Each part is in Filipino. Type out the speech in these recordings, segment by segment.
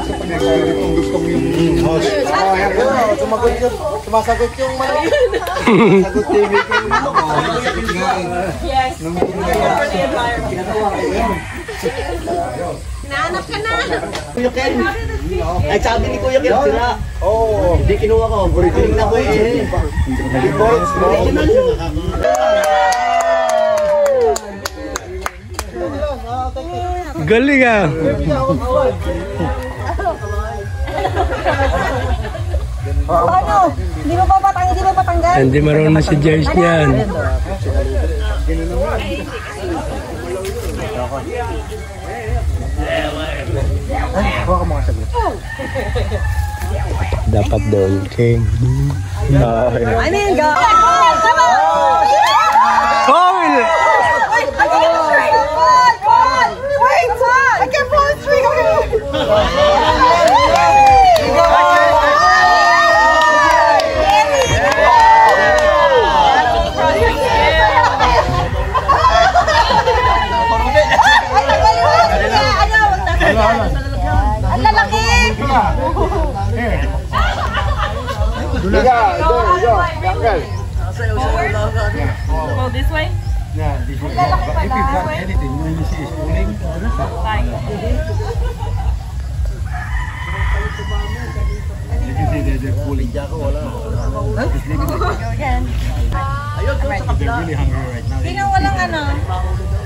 Gustong yung host. Sumasagot yung mali. Sagot TV ko. Yes. Hinahanap ka na. Kuya Ken. Ay, sabi ni Kuya Ken, sila. Oo. Hindi kinuha ko. Original na ko eh. Original yun. Galing ah. Ano? Hindi mo patanggal? Hindi marunong si Jers niyan. Dapat doon, King. I mean, go! Come on! Oh! Wait, I can't pull the trigger! Ang lalaki! Go this way? Yeah, this way. But if you've got anything, when you see it's pulling, Fine. you can see they're pulling. Just leave it. Go again. They're really hungry right now. Sino walang ano?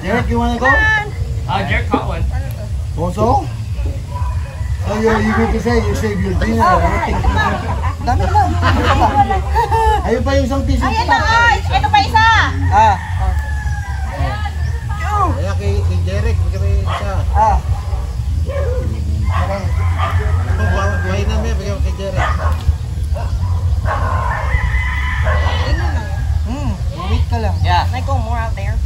Derek, you wanna go? Derek caught one. Also? So you need to say you save your dinner. Dami lang. Ayun pa yung isang tissue. Ay, ito pa isa! Kaya kay Derek, magkabay siya. Buhay namin, bigyan kay Derek. Wait ka lang. Yeah. Can I go more out there?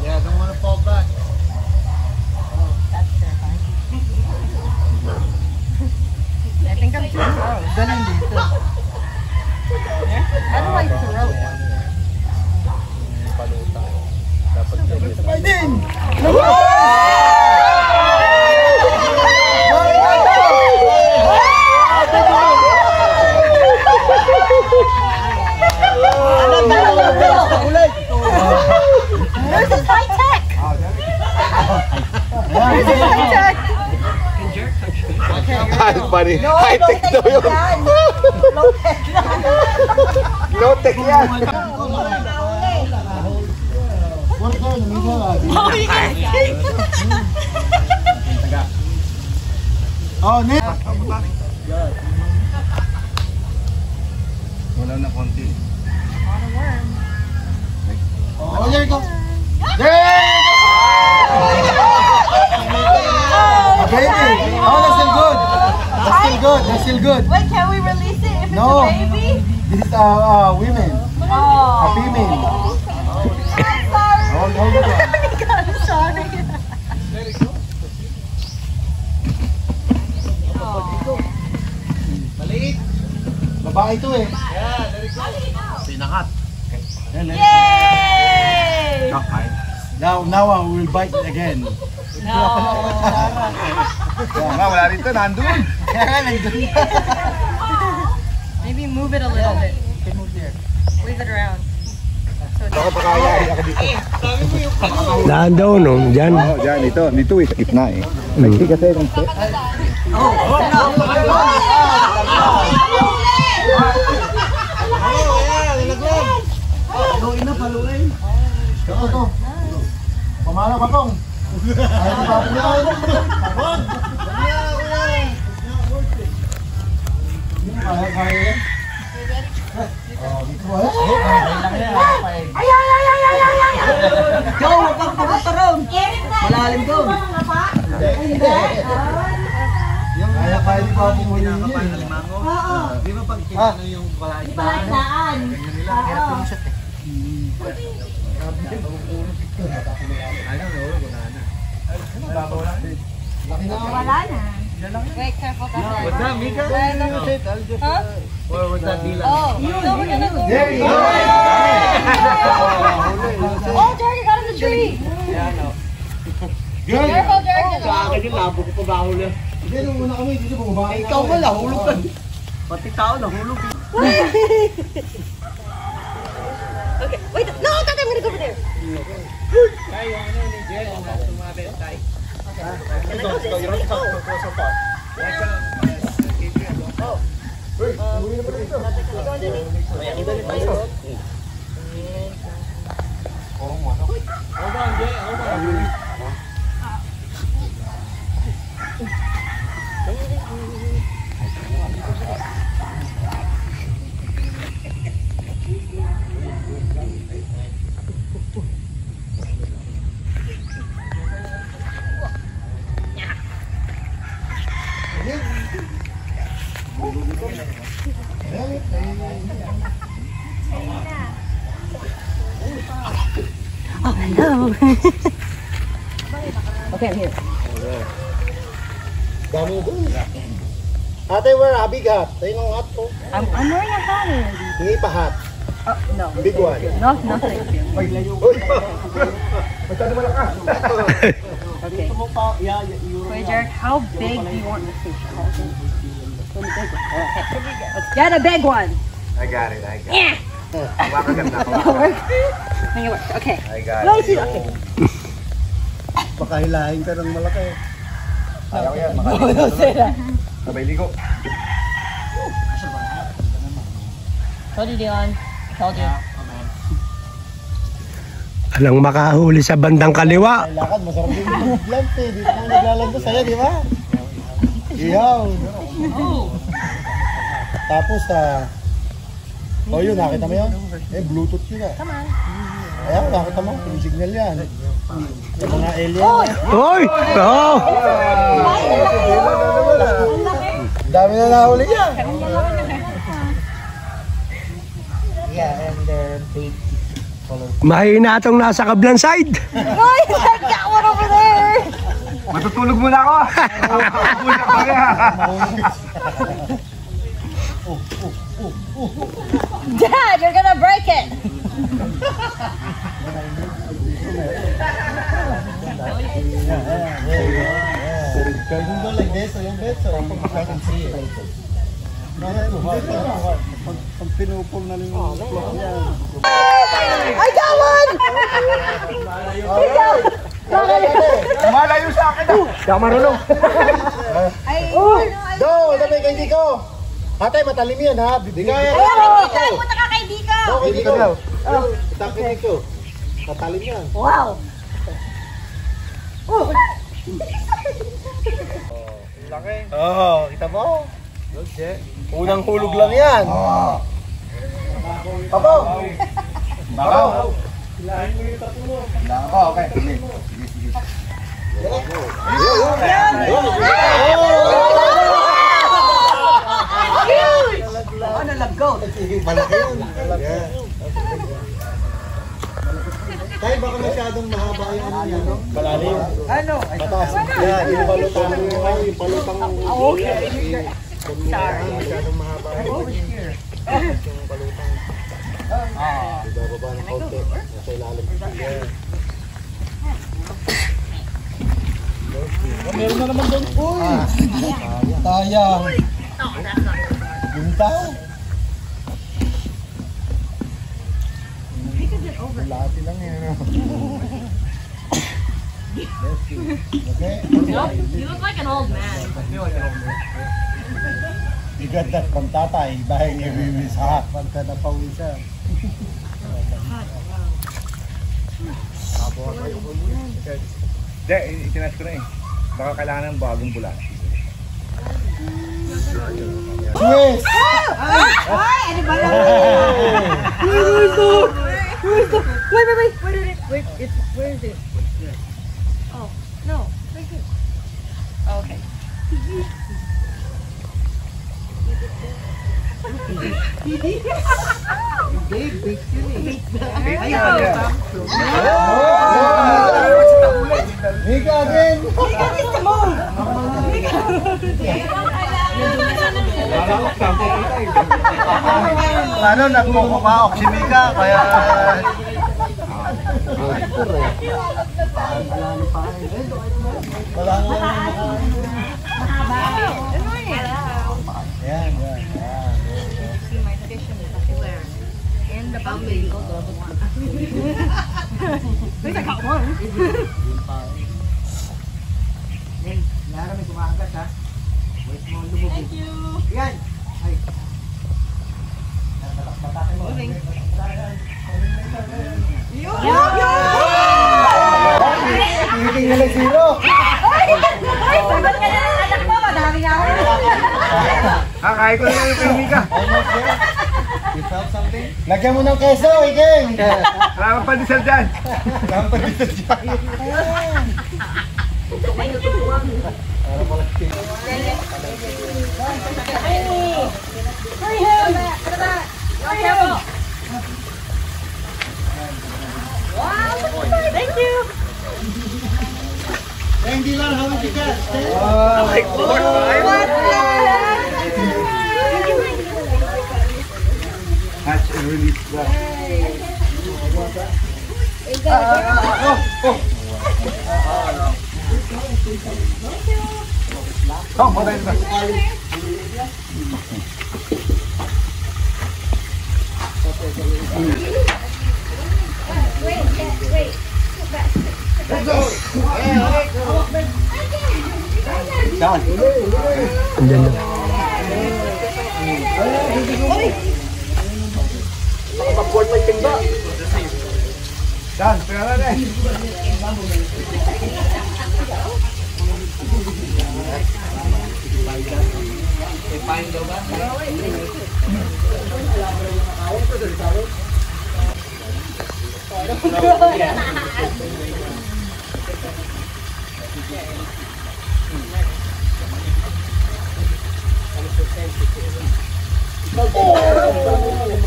Yeah, don't wanna fall back. That's terrifying. I think I'm too slow. Galing dito. How do I throw it? Pwede! This is high tech! This is high tech! Buddy, No, high tech daw yun. Low tech yan. Low tech yan. Oh, you guys! Oh, Nick! Wala na konti. Oh, there you go. There! A baby! Oh, that's still good. That's still good. That's still good. Wait, can we release it if it's No. a baby? This is women. Oh. A female. Sorry. Hold it. God, sorry. Maliit. Babae ito eh. Pinakat. Yay! Now I will bite again. No. Wala rito, nandun. Maybe move it a little bit. Wave it around. Baka pakayari ako dito. Daan daw, no? Diyan. Oo, dyan, dito eh, sa gitna eh. Hindi kasi ng set. Paluin na, paluin. Ito. Pamala ka pong. Ayaw na papulitan. Kaya yan. Go! Huwag kang pumunta ron! Malalim doon! Kaya di pa pumuli yun. Di ba pag kinano yung Balaisdaan. Wala na. Wait, careful ka. What's that, Mika? Huh? Or was that Dila? Oh, no, we're gonna go. There you go! Oh, Jerry got in the tree. Good! Careful, Jerry. Sa akin yung labo ko pa bahol yan. Hindi, nung una kami, dito bumaba. Ikaw ba nahulog ka? Pati tao nahulog. Okay, wait. No, Tata, I'm gonna go over there. Oh, hello. Okay, I'm here. Dami na doon. Ate, where a big hat? Tayo ng hat ko. I'm wearing a hat already. Hindi pa hat. Oh, no. Big one. No, no, thank you. Masyado malakas. Okay. Wait, Jared, how big do you want the fish? Okay. Let's get a big one. I got it. Yeah. Makaganda ko. Make it work. Okay. I got No, see, okay. Baka hilahin ka ng malaki. Ayaw yan. Oh, don't say that. Sabay ligo. Told you, Dylan. Told you. Alang makahuli sa bandang kaliwa. Lakad, masarap din yung plant eh. Dito na naglalanda sa'yo, di ba? Iyaw. Tapos, oh yun, nakita mo yun? Eh, Bluetooth yun ah. Come on. Ayan, nakita mo, yung signal yan. Yung mga alien. Hoy! Oh! Dami na nahuli yan. Yeah, and they're big. Mahina itong nasa kablang side. Guys, I got one over there. Matutulog muna ako. Dad, you're gonna break it. Can go like this a little bit so I can see it. Pag pinupol na rin yung clock yan. I got one. Malayo sa akin ah. Di ako marunong. Do, sabi kay Diko. Ate, matalim yan ha. Bigay yan. Punta ka kay Dika. Do, kay Diko. Ita kay Diko. Matalim yan. Wow. Laki. Oo, kita mo? Unang hulog lang yan. Papaw! Papaw! Papaw, okay. Malaki yun. Tayo baka masyadong mahaba yung ano yan, no? Malalim. Ano? Mataas. Yan, yung palutang. Yung palutang. Okay. Sorry. Masyadong mahaba yung palutang. Ibababa ng konti. Nasa ilalim. Meron na naman doon. Uy! Tayang. Yung tao. Lati lang yan. Okay? You look like an old man. You got that from tatay buying a baby's hat. Pagka napawisan. Hindi, itinas ko na eh. Baka kailangan ng bagong bulat. Yes! Wait, where is it? Oh, no. Right here. Oh, okay. Mika again! Ano, nagkukumaok si Mika, kaya... super eh. Wala nga. Yan. See my fish in there. In the bubbly. At least I got one. Lara, may kumakagat ha. Wait mo, lumubog. Thank you. Yan. Ay. Moving. Tingin na zero. Ay, sagot ka na ng anak mo. Madami nga ako. Kaya ko na yung kaibigan. You felt something? Lagyan mo ng keso, Igeng. Wala kang pandesal dyan. Kang pag-isip dyan. Hurry him! Hurry him! Wow! Thank you! Eh, hindi lang hawak ka. Like 4, 5. What the heck? Hatch and release that. Oh, patay na. Andyan na. Dan, pera na eh.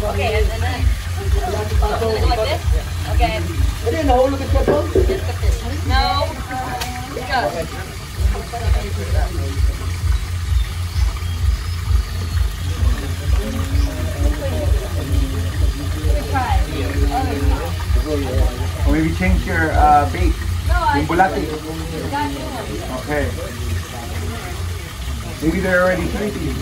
Okay, and then like this? Okay. No. Go. Or maybe change your bait. Yung bulati. Okay. Maybe they're already sleeping.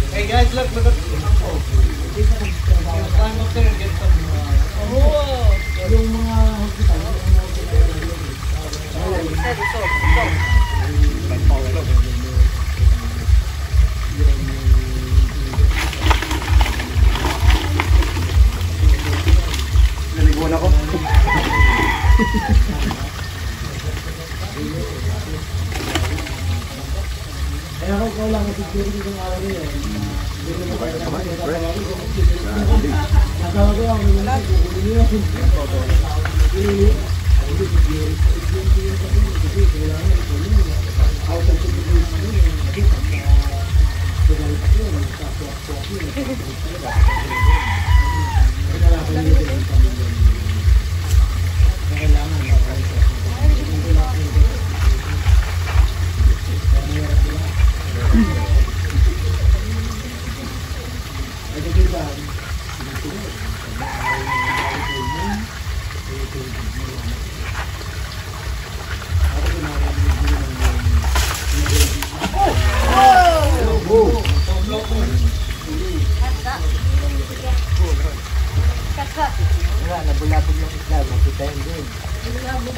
Hey guys, look at climb up there and get some yung mga Naliguan ako. kaya ko lang ang security ng araw niya. Nagawa ko ang nabulabog yung isla, makita yung din. Nabulabog